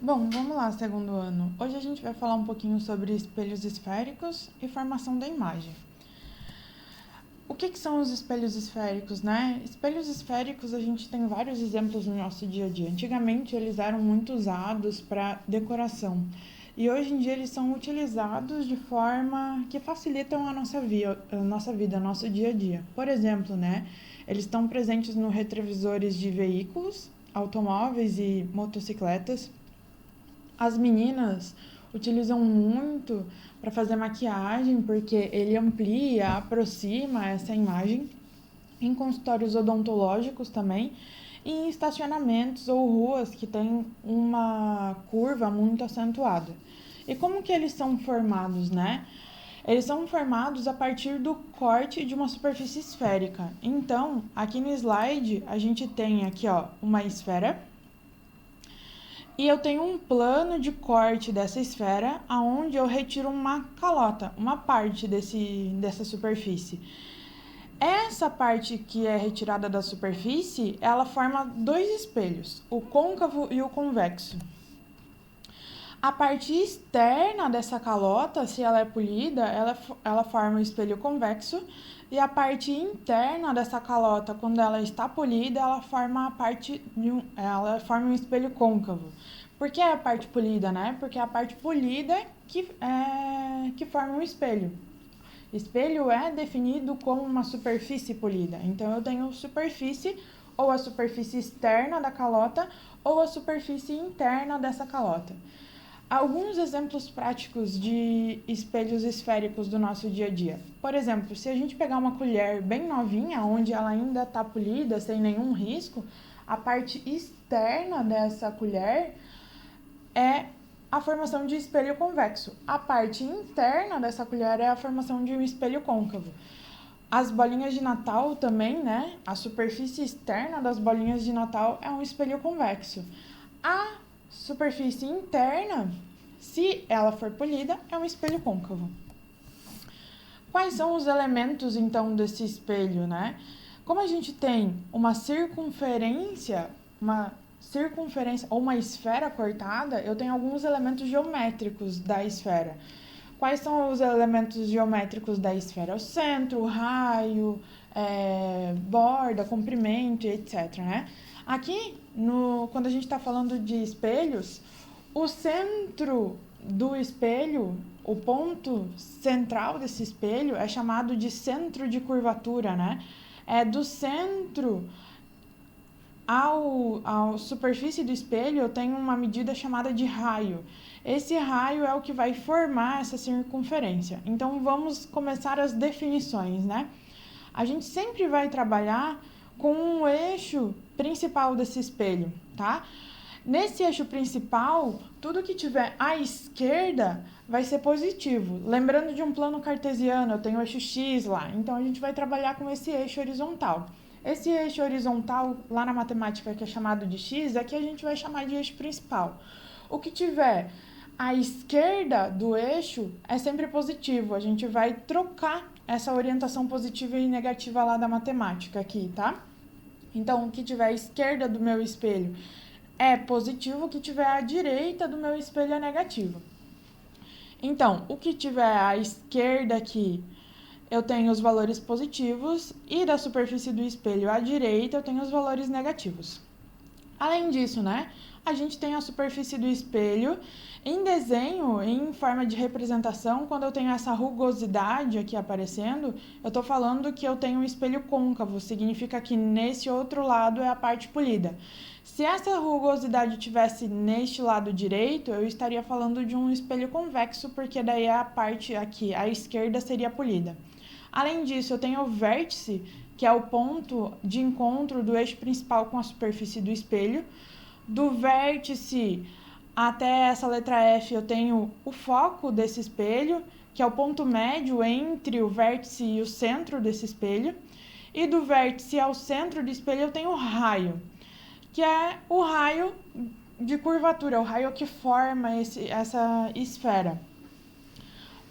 Bom, vamos lá, segundo ano. Hoje a gente vai falar um pouquinho sobre espelhos esféricos e formação da imagem. O que são os espelhos esféricos, né? Espelhos esféricos a gente tem vários exemplos no nosso dia a dia. Antigamente eles eram muito usados para decoração e hoje em dia eles são utilizados de forma que facilitam a nossa vida, nosso dia a dia. Por exemplo, né? Eles estão presentes nos retrovisores de veículos, automóveis e motocicletas. As meninas utilizam muito para fazer maquiagem, porque ele amplia, aproxima essa imagem, em consultórios odontológicos também, e em estacionamentos ou ruas que tem uma curva muito acentuada. E como que eles são formados, né? Eles são formados a partir do corte de uma superfície esférica. Então, aqui no slide, a gente tem aqui, ó, uma esfera, e eu tenho um plano de corte dessa esfera, onde eu retiro uma calota, uma parte dessa superfície. Essa parte que é retirada da superfície, ela forma dois espelhos, o côncavo e o convexo. A parte externa dessa calota, se ela é polida, ela forma um espelho convexo, e a parte interna dessa calota, quando ela está polida, ela forma um espelho côncavo. Por que a parte polida, né? Porque é a parte polida que forma um espelho. Espelho é definido como uma superfície polida. Então, eu tenho superfície, ou a superfície externa da calota, ou a superfície interna dessa calota. Alguns exemplos práticos de espelhos esféricos do nosso dia a dia. Por exemplo, se a gente pegar uma colher bem novinha, onde ela ainda está polida, sem nenhum risco, a parte externa dessa colher é a formação de espelho convexo. A parte interna dessa colher é a formação de um espelho côncavo. As bolinhas de Natal também, né? A superfície externa das bolinhas de Natal é um espelho convexo. A superfície interna, se ela for polida, é um espelho côncavo. Quais são os elementos, então, desse espelho, né? Como a gente tem uma circunferência ou uma esfera cortada, eu tenho alguns elementos geométricos da esfera. Quais são os elementos geométricos da esfera? O centro, o raio, borda, comprimento, etc, né? Aqui, quando a gente está falando de espelhos, o centro do espelho, o ponto central desse espelho é chamado de centro de curvatura, né? É do centro à superfície do espelho, eu tenho uma medida chamada de raio. Esse raio é o que vai formar essa circunferência. Então, vamos começar as definições, né? A gente sempre vai trabalhar com um eixo principal desse espelho, tá? Nesse eixo principal, tudo que tiver à esquerda vai ser positivo. Lembrando de um plano cartesiano, eu tenho o eixo X lá, então a gente vai trabalhar com esse eixo horizontal. Esse eixo horizontal, lá na matemática, que é chamado de X, aqui a gente vai chamar de eixo principal. O que tiver à esquerda do eixo é sempre positivo. A gente vai trocar essa orientação positiva e negativa lá da matemática aqui, tá? Então, o que tiver à esquerda do meu espelho é positivo, o que tiver à direita do meu espelho é negativo. Então, o que tiver à esquerda aqui, eu tenho os valores positivos, e da superfície do espelho à direita eu tenho os valores negativos. Além disso, né, a gente tem a superfície do espelho em desenho, em forma de representação. Quando eu tenho essa rugosidade aqui aparecendo, eu estou falando que eu tenho um espelho côncavo, significa que nesse outro lado é a parte polida. Se essa rugosidade tivesse neste lado direito, eu estaria falando de um espelho convexo, porque daí a parte aqui, à esquerda, seria polida. Além disso, eu tenho o vértice, que é o ponto de encontro do eixo principal com a superfície do espelho. Do vértice até essa letra F, eu tenho o foco desse espelho, que é o ponto médio entre o vértice e o centro desse espelho. E do vértice ao centro do espelho, eu tenho o raio, que é o raio de curvatura, o raio que forma essa esfera.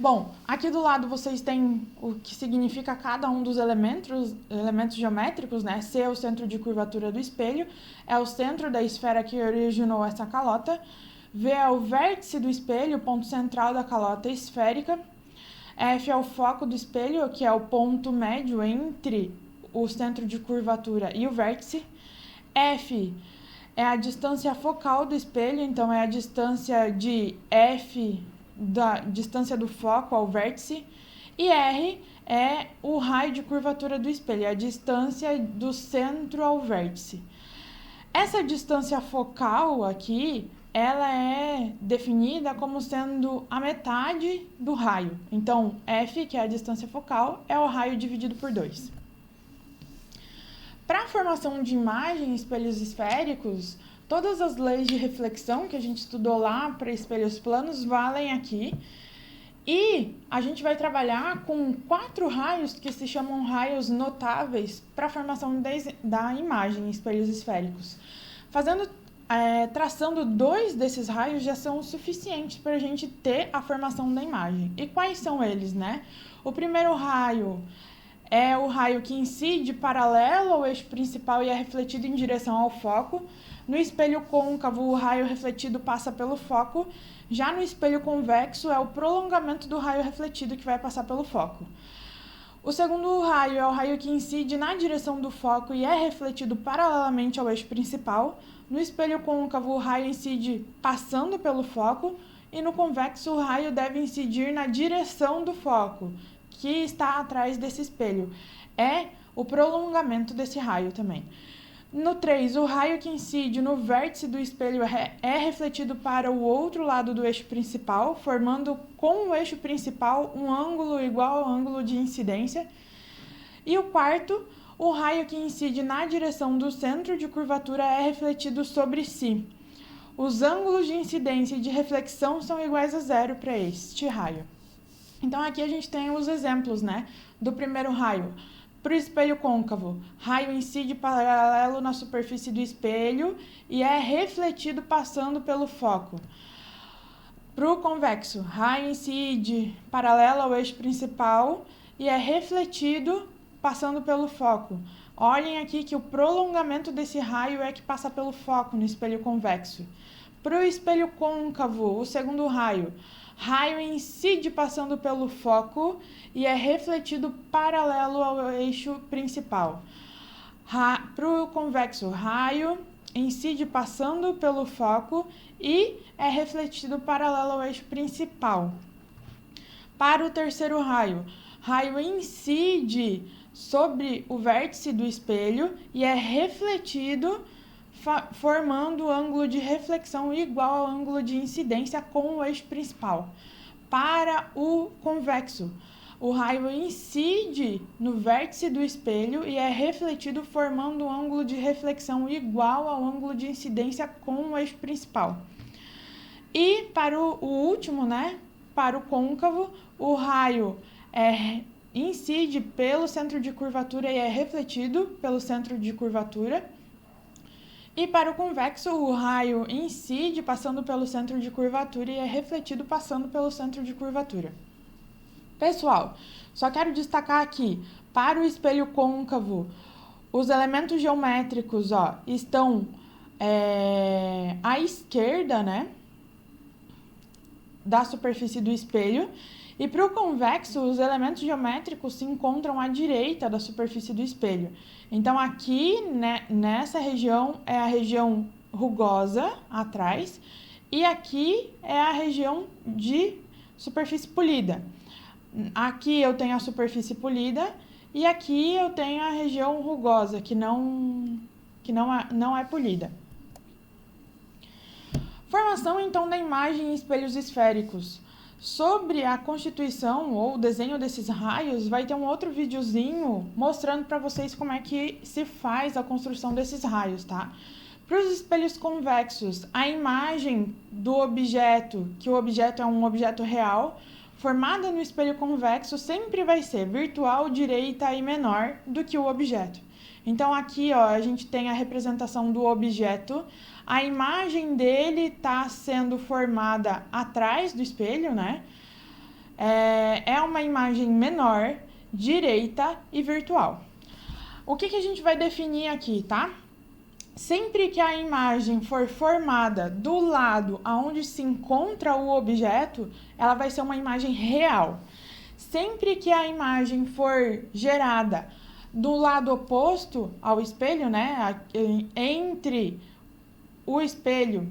Bom, aqui do lado vocês têm o que significa cada um dos elementos geométricos, né? C é o centro de curvatura do espelho, é o centro da esfera que originou essa calota. V é o vértice do espelho, o ponto central da calota esférica. F é o foco do espelho, que é o ponto médio entre o centro de curvatura e o vértice. F é a distância focal do espelho, então é a distância de F, da distância do foco ao vértice. E R é o raio de curvatura do espelho, é a distância do centro ao vértice. Essa distância focal aqui, ela é definida como sendo a metade do raio. Então, F, que é a distância focal, é o raio dividido por 2. Para a formação de imagem em espelhos esféricos, todas as leis de reflexão que a gente estudou lá para espelhos planos valem aqui. E a gente vai trabalhar com 4 raios que se chamam raios notáveis para a formação da imagem em espelhos esféricos. Traçando 2 desses raios já são suficientes para a gente ter a formação da imagem. E quais são eles, né? O primeiro raio é o raio que incide paralelo ao eixo principal e é refletido em direção ao foco. No espelho côncavo, o raio refletido passa pelo foco. Já no espelho convexo, é o prolongamento do raio refletido que vai passar pelo foco. O segundo raio é o raio que incide na direção do foco e é refletido paralelamente ao eixo principal. No espelho côncavo, o raio incide passando pelo foco. E no convexo, o raio deve incidir na direção do foco, que está atrás desse espelho. É o prolongamento desse raio também. No 3, o raio que incide no vértice do espelho é refletido para o outro lado do eixo principal, formando com o eixo principal um ângulo igual ao ângulo de incidência. E o quarto, o raio que incide na direção do centro de curvatura é refletido sobre si. Os ângulos de incidência e de reflexão são iguais a 0 para este raio. Então, aqui a gente tem os exemplos, né, do primeiro raio. Para o espelho côncavo, raio incide paralelo na superfície do espelho e é refletido passando pelo foco. Para o convexo, raio incide paralelo ao eixo principal e é refletido passando pelo foco. Olhem aqui que o prolongamento desse raio é que passa pelo foco no espelho convexo. Para o espelho côncavo, o segundo raio incide passando pelo foco e é refletido paralelo ao eixo principal. Para o convexo, raio incide passando pelo foco e é refletido paralelo ao eixo principal. Para o terceiro raio incide sobre o vértice do espelho e é refletido formando o ângulo de reflexão igual ao ângulo de incidência com o eixo principal. Para o convexo, o raio incide no vértice do espelho e é refletido formando um ângulo de reflexão igual ao ângulo de incidência com o eixo principal. E para o último, né, para o côncavo, o raio incide pelo centro de curvatura e é refletido pelo centro de curvatura. E para o convexo, o raio incide passando pelo centro de curvatura e é refletido passando pelo centro de curvatura. Pessoal, só quero destacar aqui, para o espelho côncavo, os elementos geométricos estão à esquerda, né, da superfície do espelho. E para o convexo, os elementos geométricos se encontram à direita da superfície do espelho. Então, aqui, né, nessa região, é a região rugosa, atrás, e aqui é a região de superfície polida. Aqui eu tenho a superfície polida e aqui eu tenho a região rugosa, que não é polida. Formação, então, da imagem em espelhos esféricos. Sobre a constituição ou o desenho desses raios, vai ter um outro videozinho mostrando para vocês como é que se faz a construção desses raios, tá? Para os espelhos convexos, a imagem do objeto, que o objeto é um objeto real, formada no espelho convexo, sempre vai ser virtual, direita e menor do que o objeto. Então, aqui, a gente tem a representação do objeto. A imagem dele está sendo formada atrás do espelho, né? É uma imagem menor, direita e virtual. O que a gente vai definir aqui, tá? Sempre que a imagem for formada do lado aonde se encontra o objeto, ela vai ser uma imagem real. Sempre que a imagem for gerada do lado oposto ao espelho, né, entre o espelho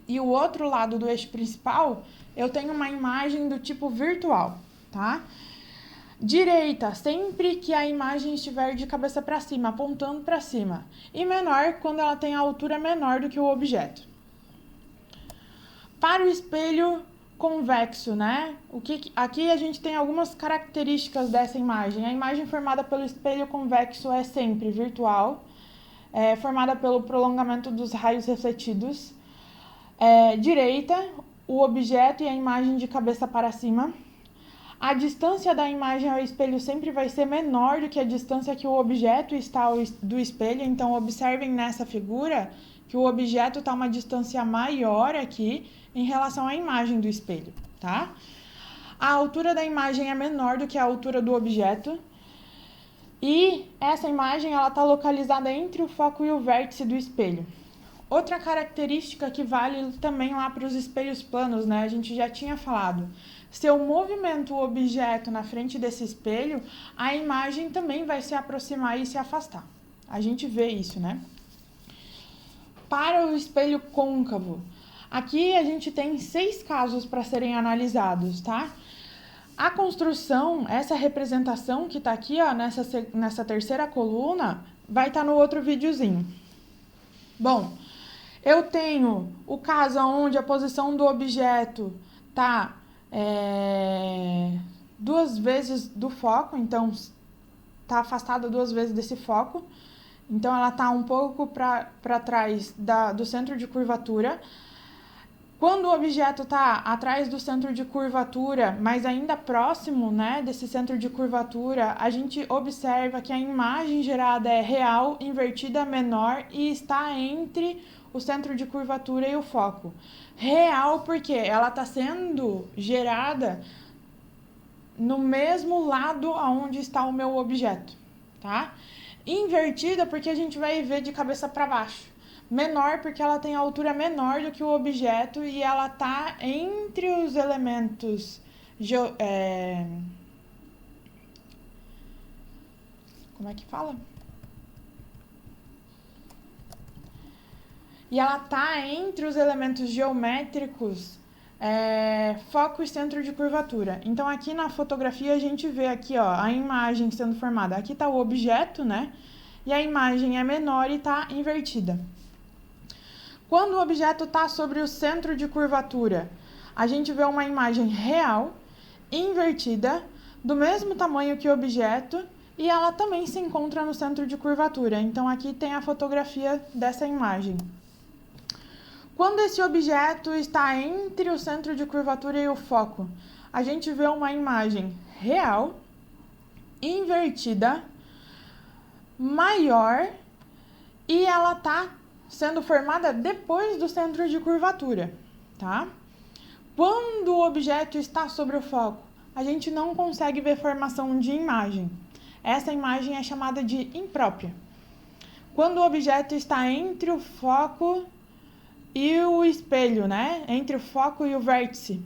e o outro lado do eixo principal, eu tenho uma imagem do tipo virtual, tá? Direita, sempre que a imagem estiver de cabeça para cima, apontando para cima. E menor, quando ela tem a altura menor do que o objeto. Para o espelho convexo, né? Aqui a gente tem algumas características dessa imagem. A imagem formada pelo espelho convexo é sempre virtual, formada pelo prolongamento dos raios refletidos. Direita, o objeto e a imagem de cabeça para cima. A distância da imagem ao espelho sempre vai ser menor do que a distância que o objeto está do espelho. Então, observem nessa figura que o objeto está a uma distância maior aqui em relação à imagem do espelho, tá? A altura da imagem é menor do que a altura do objeto. E essa imagem ela está localizada entre o foco e o vértice do espelho. Outra característica que vale também lá para os espelhos planos, né? A gente já tinha falado. Se eu movimento o objeto na frente desse espelho, a imagem também vai se aproximar e se afastar. A gente vê isso, né? Para o espelho côncavo, aqui a gente tem 6 casos para serem analisados, tá? A construção, essa representação que está aqui, ó, nessa terceira coluna, vai estar no outro videozinho. Bom, eu tenho o caso onde a posição do objeto está 2 vezes do foco, então está afastada 2 vezes desse foco. Então, ela está um pouco para trás do centro de curvatura. Quando o objeto está atrás do centro de curvatura, mas ainda próximo, né, desse centro de curvatura, a gente observa que a imagem gerada é real, invertida, menor e está entre o centro de curvatura e o foco. Real porque ela está sendo gerada no mesmo lado aonde está o meu objeto, tá? Invertida porque a gente vai ver de cabeça para baixo. Menor porque ela tem a altura menor do que o objeto e ela está entre os elementos como é que fala? E ela está entre os elementos geométricos foco e centro de curvatura. Então, aqui na fotografia, a gente vê aqui, ó, a imagem sendo formada. Aqui está o objeto, né? E a imagem é menor e está invertida. Quando o objeto está sobre o centro de curvatura, a gente vê uma imagem real, invertida, do mesmo tamanho que o objeto, e ela também se encontra no centro de curvatura. Então, aqui tem a fotografia dessa imagem. Quando esse objeto está entre o centro de curvatura e o foco, a gente vê uma imagem real, invertida, maior, e ela está sendo formada depois do centro de curvatura, tá? Quando o objeto está sobre o foco, a gente não consegue ver formação de imagem. Essa imagem é chamada de imprópria. Quando o objeto está entre o foco e o espelho, né? Entre o foco e o vértice.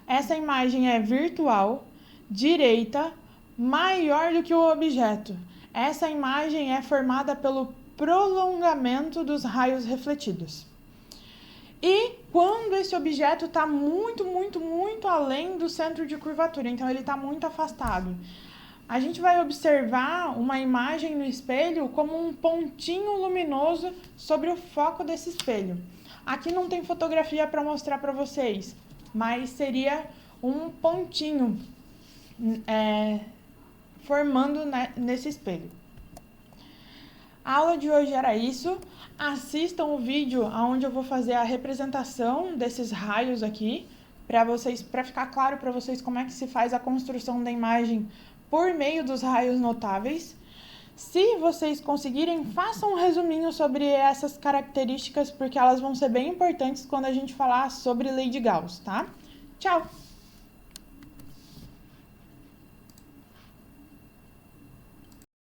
Essa imagem é virtual, direita, maior do que o objeto. Essa imagem é formada pelo prolongamento dos raios refletidos. E quando esse objeto está muito, muito, muito além do centro de curvatura, então ele está muito afastado, a gente vai observar uma imagem no espelho como um pontinho luminoso sobre o foco desse espelho. Aqui não tem fotografia para mostrar para vocês, mas seria um pontinho formando nesse espelho. A aula de hoje era isso. Assistam o vídeo onde eu vou fazer a representação desses raios aqui, para ficar claro para vocês como é que se faz a construção da imagem por meio dos raios notáveis. Se vocês conseguirem, façam um resuminho sobre essas características, porque elas vão ser bem importantes quando a gente falar sobre lei de Gauss, tá? Tchau!